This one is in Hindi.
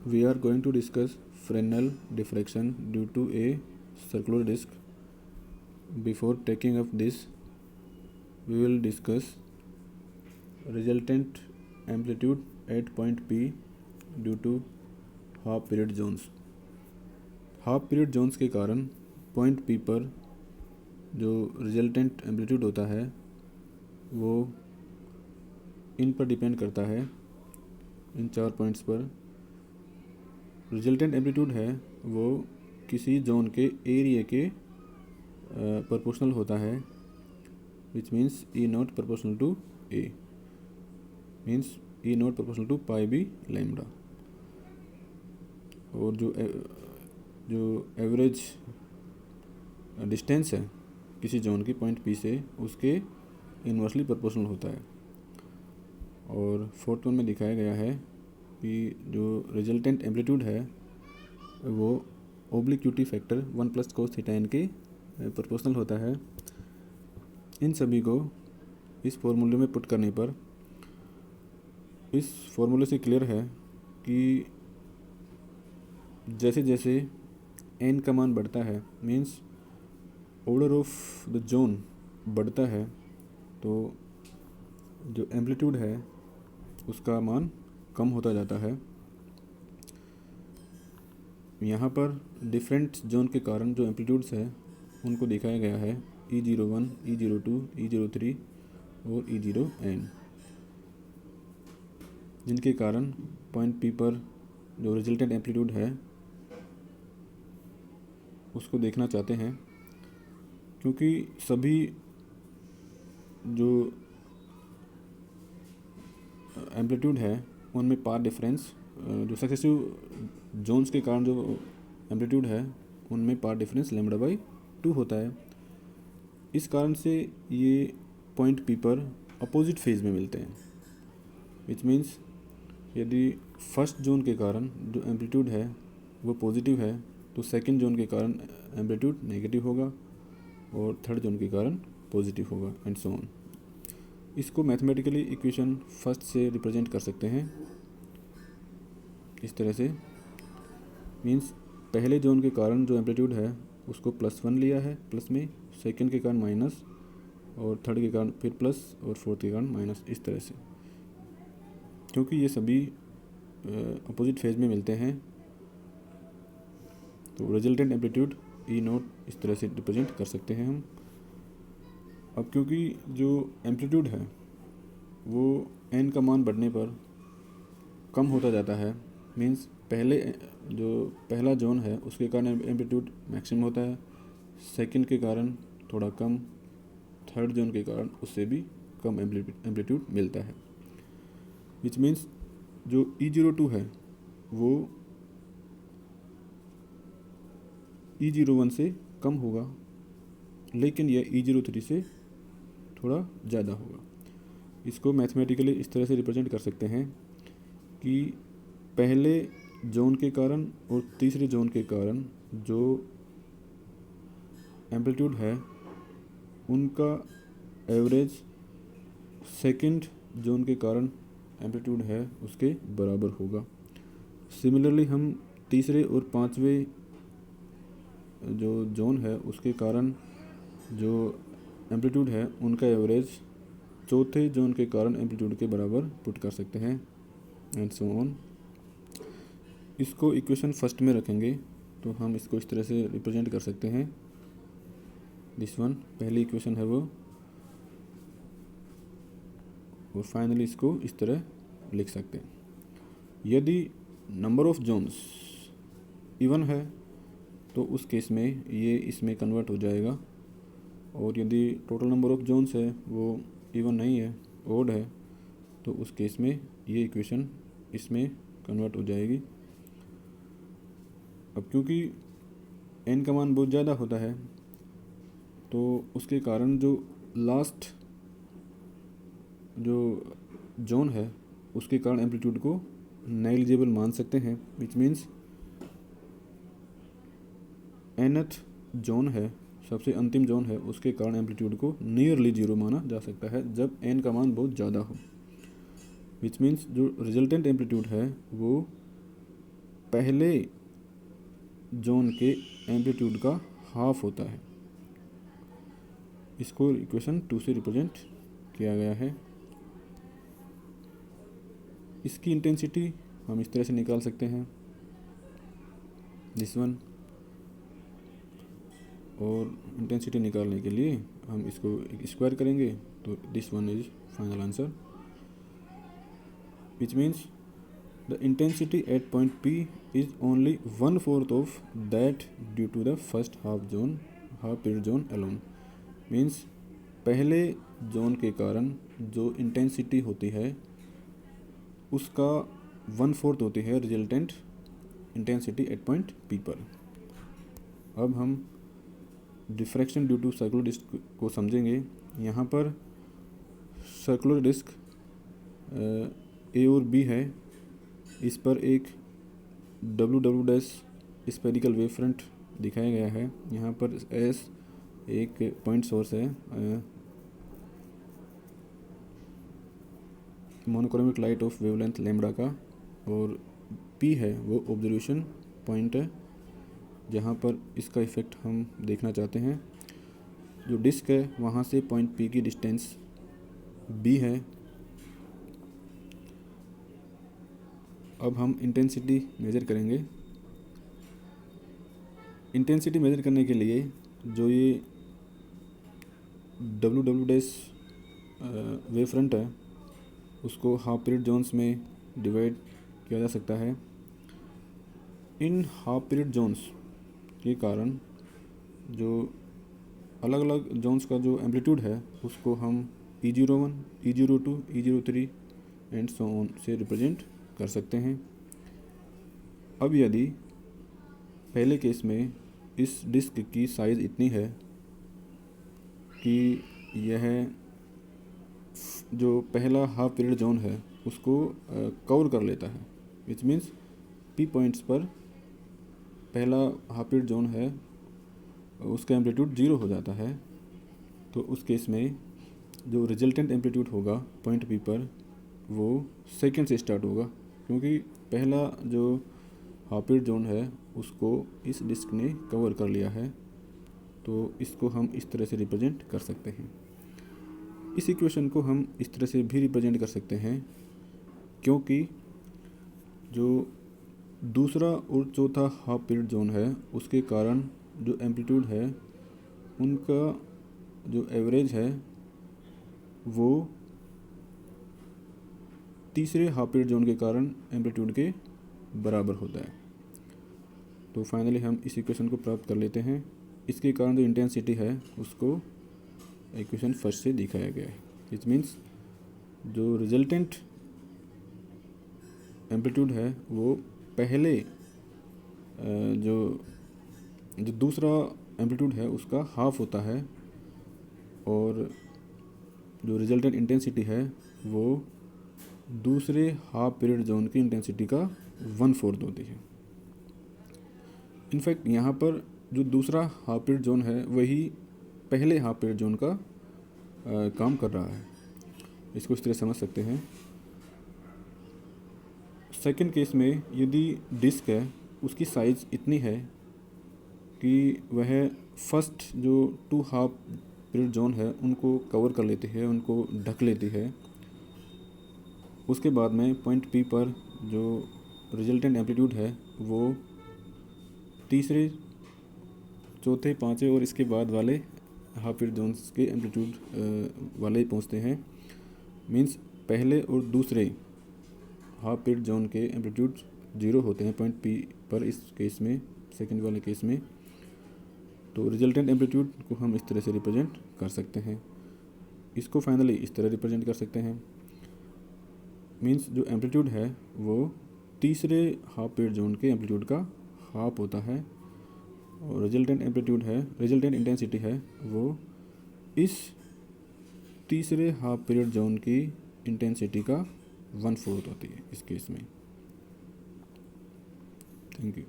We are going to discuss Fresnel diffraction due to a circular disk. Before taking up this, we will discuss resultant amplitude at point P due to half period zones. Half period zones के कारण पॉइंट P पर जो रिजल्टेंट एम्पलीट्यूड होता है वो इन पर डिपेंड करता है, इन 4 पॉइंट्स पर। रिजल्टेंट एम्पलीट्यूड है वो किसी जोन के एरिया के प्रोपोर्शनल होता है, which means E naught proportional to A, means E naught proportional to pi B lambda. और जो एवरेज डिस्टेंस है किसी जोन की पॉइंट P से, उसके इन्वर्सली प्रोपोर्शनल होता है। और फोर्थ वन में दिखाया गया है कि जो रिजल्टेंट एम्पलीट्यूड है वो ओब्लिक्यूटी फैक्टर 1 + cos θ n के प्रोपोर्शनल होता है। इन सभी को इस फॉर्मूले में पुट करने पर इस फॉर्मूले से क्लियर है कि जैसे जैसे n का मान बढ़ता है, means order of the zone बढ़ता है, तो जो एम्पलीट्यूड है उसका मान कम होता जाता है। यहाँ पर डिफरेंट जोन के कारण जो एम्पलीट्यूड्स है उनको दिखाया गया है E01, E02, E03 और E0n, जिनके कारण पॉइंट P पर जो रिजल्टेंट एम्पलीट्यूड है उसको देखना चाहते हैं। क्योंकि सभी जो एम्पलीट्यूड है उनमें पाथ डिफरेंस, जो सक्सेसिव जोन्स के कारण जो एम्पलीट्यूड है उनमें पाथ डिफरेंस λ/2 होता है। इस कारण से ये पॉइंट P पर अपोजिट फेज में मिलते हैं, विच मीन्स यदि फर्स्ट जोन के कारण जो एम्पलीट्यूड है वो पॉजिटिव है तो सेकंड जोन के कारण एम्पलीट्यूड नेगेटिव होगा और थर्ड जोन के कारण पॉजिटिव होगा, एंड सो ऑन। इसको मैथमेटिकली इक्वेशन फर्स्ट से रिप्रेजेंट कर सकते हैं इस तरह से, मीन्स पहले जोन के कारण जो एम्पलीट्यूड है उसको +1 लिया है प्लस में, सेकंड के कारण माइनस, और थर्ड के कारण फिर प्लस, और फोर्थ के कारण माइनस, इस तरह से। क्योंकि ये सभी अपोजिट फेज में मिलते हैं तो रिजल्टेंट एम्पलीट्यूड E0 इस तरह से रिप्रेजेंट कर सकते हैं हम। अब क्योंकि जो एम्पलीट्यूड है वो n का मान बढ़ने पर कम होता जाता है, मीन्स पहला जोन है उसके कारण एम्पलीट्यूड मैक्सिमम होता है, सेकंड के कारण थोड़ा कम, थर्ड जोन के कारण उससे भी कम एम्पलीट्यूड मिलता है, विच मीन्स जो E02 है वो E01 से कम होगा, लेकिन यह E03 से थोड़ा ज़्यादा होगा। इसको मैथमेटिकली इस तरह से रिप्रेजेंट कर सकते हैं कि पहले जोन के कारण और तीसरे जोन के कारण जो एम्पलीट्यूड है उनका एवरेज सेकंड जोन के कारण एम्पलीट्यूड है उसके बराबर होगा। सिमिलरली हम तीसरे और पांचवें जो जोन है उसके कारण जो एम्पलीट्यूड है उनका एवरेज चौथे जोन के कारण एम्पलीट्यूड के बराबर पुट कर सकते हैं, एंड सो ऑन। इसको इक्वेशन फर्स्ट में रखेंगे तो हम इसको इस तरह से रिप्रेजेंट कर सकते हैं। दिस वन पहली इक्वेशन है वो, और फाइनली इसको इस तरह लिख सकते हैं। यदि नंबर ऑफ जोन्स इवन है तो उस केस में ये इसमें कन्वर्ट हो जाएगा, और यदि टोटल नंबर ऑफ जोन्स है वो इवन नहीं है, ओड है, तो उस केस में ये इक्वेशन इसमें कन्वर्ट हो जाएगी। अब क्योंकि n का मान बहुत ज़्यादा होता है तो उसके कारण जो लास्ट जो जोन है उसके कारण एम्पलीट्यूड को नेग्लिजिबल मान सकते हैं, विच मीन्स nth जोन है, सबसे अंतिम जोन है, उसके कारण एम्पलीट्यूड को नियरली जीरो माना जा सकता है जब n का मान बहुत ज़्यादा हो, विच मीन्स जो रिजल्टेंट एम्पलीट्यूड है वो पहले जोन के एम्पलीट्यूड का हाफ होता है। इसको इक्वेशन 2 से रिप्रेजेंट किया गया है। इसकी इंटेंसिटी हम इस तरह से निकाल सकते हैं, दिस वन, और इंटेंसिटी निकालने के लिए हम इसको स्क्वायर करेंगे, तो this one is final answer, which means the intensity at point P is only 1/4 of that due to the first half period zone alone. Means पहले जोन के कारण जो इंटेंसिटी होती है उसका 1/4 होती है resultant intensity at point P पर। अब हम diffraction due to circular disc को समझेंगे। यहाँ पर सर्कुलर डिस्क A और B है, इस पर एक WW' स्फेरिकल वेव फ्रंट दिखाया गया है। यहाँ पर S एक पॉइंट सोर्स है monochromic light of wavelength lambda का, और P है वो ऑब्जर्वेशन पॉइंट है जहाँ पर इसका इफ़ेक्ट हम देखना चाहते हैं। जो डिस्क है वहाँ से पॉइंट P की डिस्टेंस B है। अब हम इंटेंसिटी मेज़र करेंगे। इंटेंसिटी मेज़र करने के लिए जो ये WW' वेव फ्रंट है उसको हाफ पीरियड जोन्स में डिवाइड किया जा सकता है। इन हाफ पीरियड जोन्स के कारण जो अलग अलग जोन्स का जो एम्पलीट्यूड है उसको हम E01, E02, E03 and so on से रिप्रेजेंट कर सकते हैं। अब यदि पहले केस में इस डिस्क की साइज़ इतनी है कि यह जो पहला हाफ पीरियड जोन है उसको कवर कर लेता है, विच मीन्स P पॉइंट्स पर पहला हाफ पीरियड जोन है उसका एम्पलीट्यूड 0 हो जाता है, तो उस केस में जो रिजल्टेंट एम्पलीट्यूड होगा पॉइंट P पर वो सेकंड से स्टार्ट होगा, क्योंकि पहला जो हाफ पीरियड जोन है उसको इस डिस्क ने कवर कर लिया है। तो इसको हम इस तरह से रिप्रेजेंट कर सकते हैं। इस इक्वेशन को हम इस तरह से भी रिप्रेजेंट कर सकते हैं, क्योंकि जो दूसरा और चौथा हाफ पीरियड जोन है उसके कारण जो एम्पलीट्यूड है उनका जो एवरेज है वो तीसरे हाफ पीरियड जोन के कारण एम्पलीट्यूड के बराबर होता है। तो फाइनली हम इस इक्वेशन को प्राप्त कर लेते हैं। इसके कारण जो इंटेंसिटी है उसको इक्वेशन फर्स्ट से दिखाया गया है, इट मीन्स जो रिजल्टेंट एम्पलीट्यूड है वो पहले जो दूसरा एम्पलीट्यूड है उसका हाफ होता है, और जो रिजल्टेंट इंटेंसिटी है वो दूसरे हाफ पीरियड जोन की इंटेंसिटी का 1/4 होती है। इनफैक्ट यहाँ पर जो दूसरा हाफ पीरियड जोन है वही पहले हाफ पीरियड जोन का काम कर रहा है। इसको इस तरह समझ सकते हैं। सेकंड केस में यदि डिस्क है उसकी साइज़ इतनी है कि वह फर्स्ट जो 2 हाफ पीरियड जोन है उनको कवर कर लेती है, उनको ढक लेती है, उसके बाद में पॉइंट P पर जो रिजल्टेंट एम्पलीट्यूड है वो तीसरे, चौथे, पाँचवें और इसके बाद वाले हाफ पीरियड जोन्स के एम्पलीट्यूड वाले पहुंचते हैं। मींस पहले और दूसरे हाफ पीरियड जोन के एम्पलीट्यूड 0 होते हैं पॉइंट P पर इस केस में, सेकंड वाले केस में। तो रिजल्टेंट एम्पलीट्यूड को हम इस तरह से रिप्रेजेंट कर सकते हैं। इसको फाइनली इस तरह रिप्रेजेंट कर सकते हैं। मींस जो एम्पलीट्यूड है वो तीसरे हाफ पीरियड जोन के एम्पलीट्यूड का हाफ होता है, और रिजल्टेंट एम्पलीट्यूड है, रिजल्टेंट इंटेंसिटी है वो इस तीसरे हाफ पीरियड जोन की इंटेंसिटी का 1/4 होती है इस केस में। Thank you.